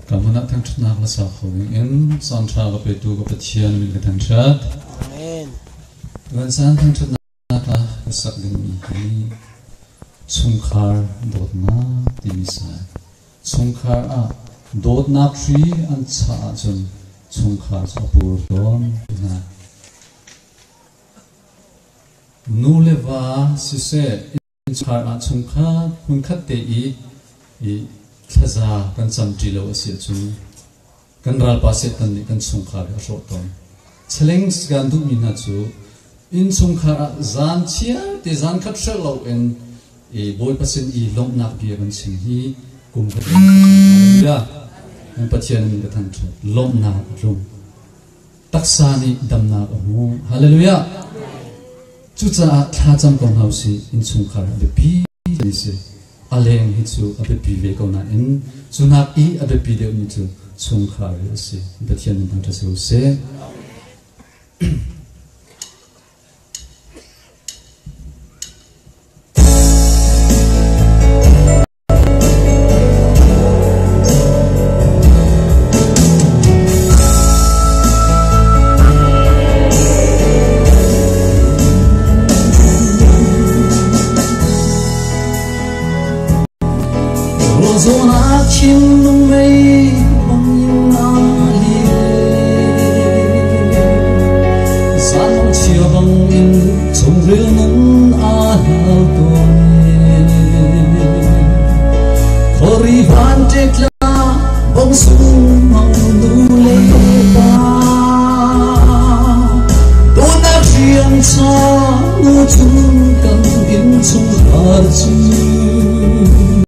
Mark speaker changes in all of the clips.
Speaker 1: cảm ơn thằng chất nạc là sao không in san tra gặp về tu gặp thiền mình cái thằng chất
Speaker 2: Amen.
Speaker 1: gần san thằng chất nạc là cái sắc linh mi chung khar đốt na tìm sai chung khar đốt na tree an cha chun chung khar sa pur don na nu leva sise chung khar chung khar hun khat te i thaza kan sam trilo asia chu kan ral paset kan ni kan chung khar a ro ton cheleng gan du min ha chu in chung khar zan chia te zan khat shalo en e boy pasen i long nak bia kan sing hi kum khat ya an pathian min ka than thot long na rum taksa ni dam na mu hallelujah chu cha tha cham kong hausi in chung khar be pi ni se aleng hi chu abe pi ve ko na in chunak I abe pi de ni chu chung khar se pathian min than tha se
Speaker 3: Zona chim nung mây bông yêu na hi san mong chia bông in chung rêu nung a hao tuôn khori van tek la bông sung mong nu le ba đôi na riêng cha nu chung cầm in chung har chung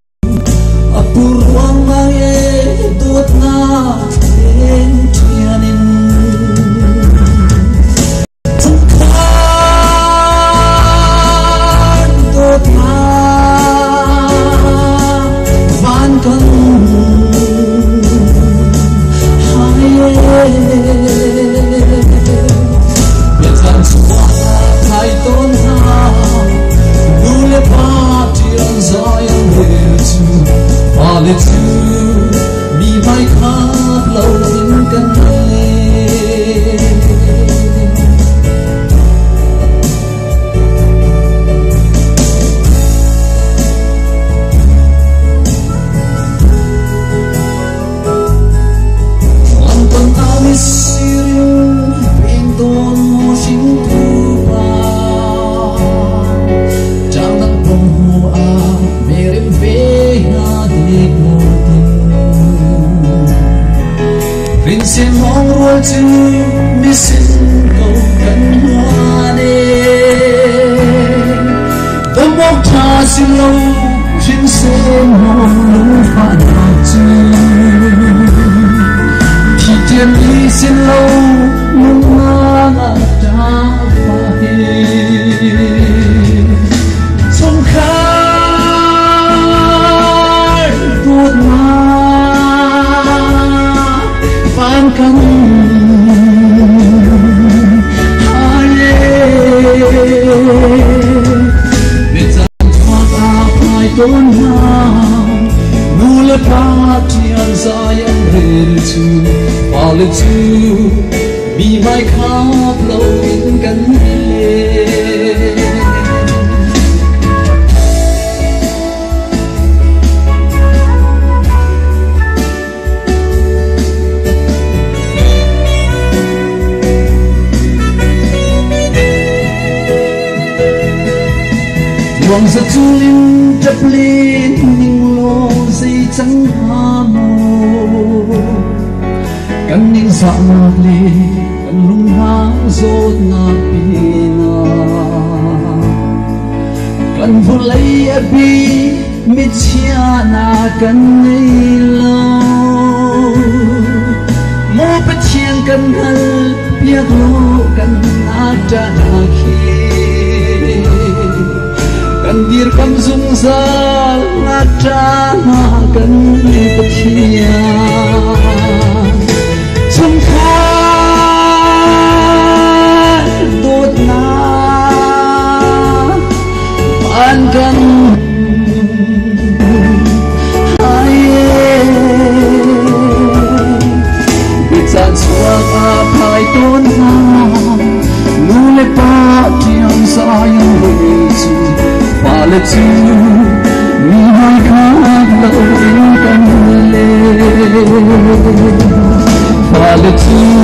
Speaker 3: Purwang ay duat na tiyanin Tungkan duat na van kan haye Betan suwa kai ton ha Nule patiran zayan virtu All it's you, be my cup, loving can Anton amis sirin, pinton mo shintupa Jangan pemua, merim veha Vincent mong ruột chứ mi xin cầu cần hoa đê Tôi bốc thả xin lâu Chính sẽ mong lưu phá nào chứ Thì tiền đi xin lâu Nung nga đã phá hê Trong khár tuột nga Van kan haye Betan fat apai ton na Nule patian zayan virtu Fall to be my cup flowing kan Wang sa tulin daplin ning lo say chẳng ha mo Kan ning sa le kan lung hang zot na pina Kan vulay abi mit siya na kan nay lo Mo patien kan hal piak lo kan ada nakhi Kandir kam zung zal ngata na kan pathia chung khar dot na an kan haye là chi mi hai khác lâu in căn lệ và là chi